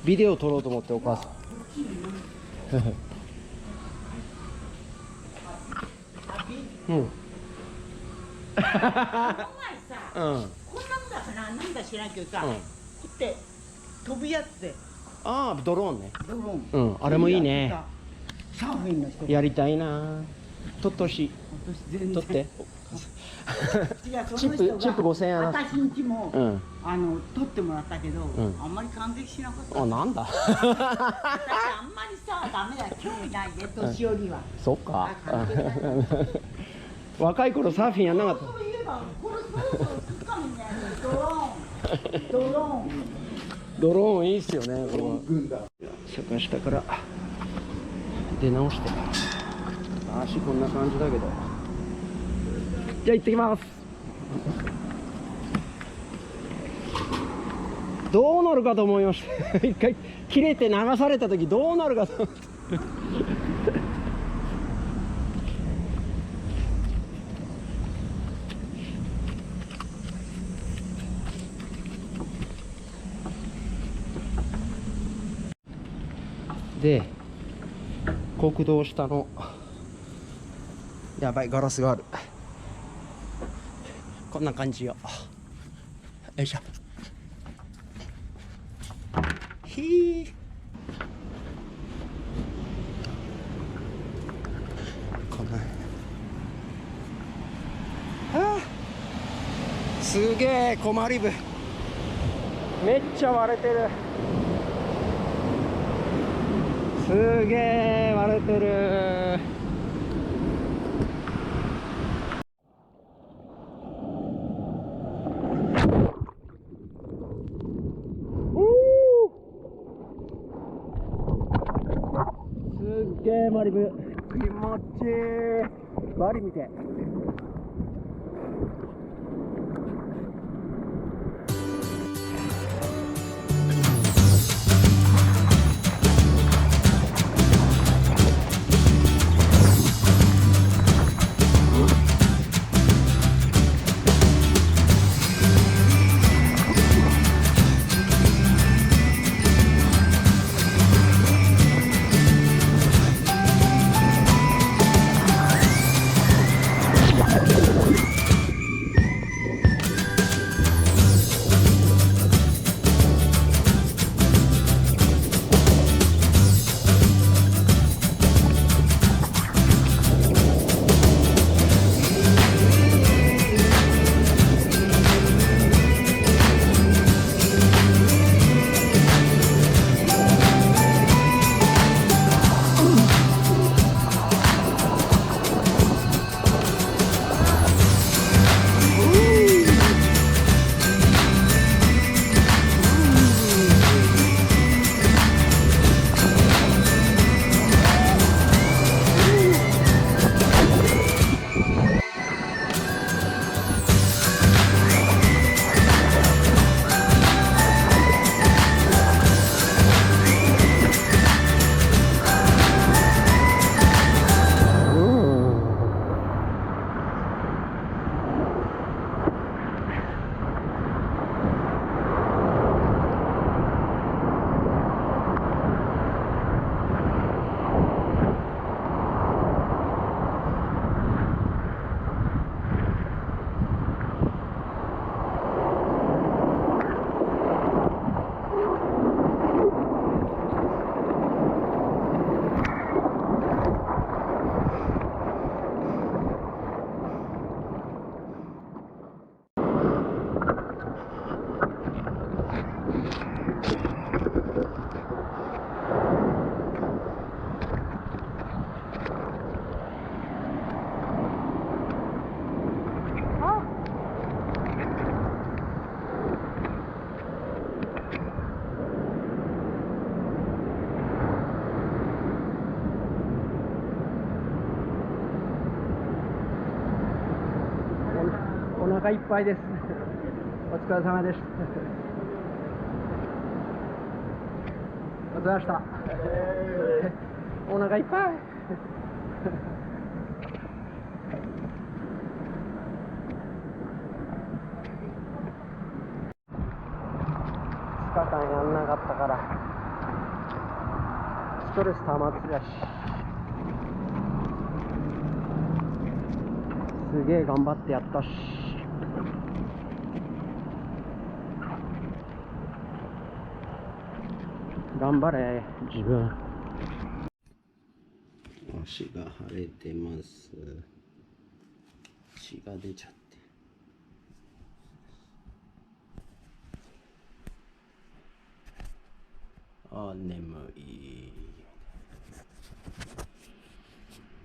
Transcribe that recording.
ビデオ撮ろうと思って、お母さん。うん。うん。この前さ、こんなのだからなんだ知らんけどさ、こうやって飛ぶやつで。ああ、ドローンね。ドローン。うん、あれもいいね。サーフィンの人。やりたいな。撮ってほしい。私全然。撮って。いや、そのチ人がップ5000円やな。私んちも、うん。撮ってもらったけど、んあんまり感激しなかった。あ、なんだ。私あんまりさ、ダメだ、興味ないね、年寄りは。そっか。関係ない。若い頃サーフィンやんなかった。そういえば、これそろそろつかみね、ドローン。ドローン。ドローンいいっすよね、これは。坂下から出直して。足こんな感じだけど。じゃあ行ってきます。どうなるかと思いました。一回切れて流された時どうなるかと思って。で、国道下のやばいガラスがある。こんな感じよ。よいしょ。ひー。こんな。あー、すげえコマリブ。めっちゃ割れてる。すげえ割れてる。すっげえマリブ気持ちいい。バリ見て。お腹いっぱいです。お疲れ様でした。お疲れ様でした。お腹いっぱい。2日間やんなかったからストレス溜まってたし、すげえ頑張ってやったし。頑張れ自分。足が腫れてます。血が出ちゃって。あ、眠い。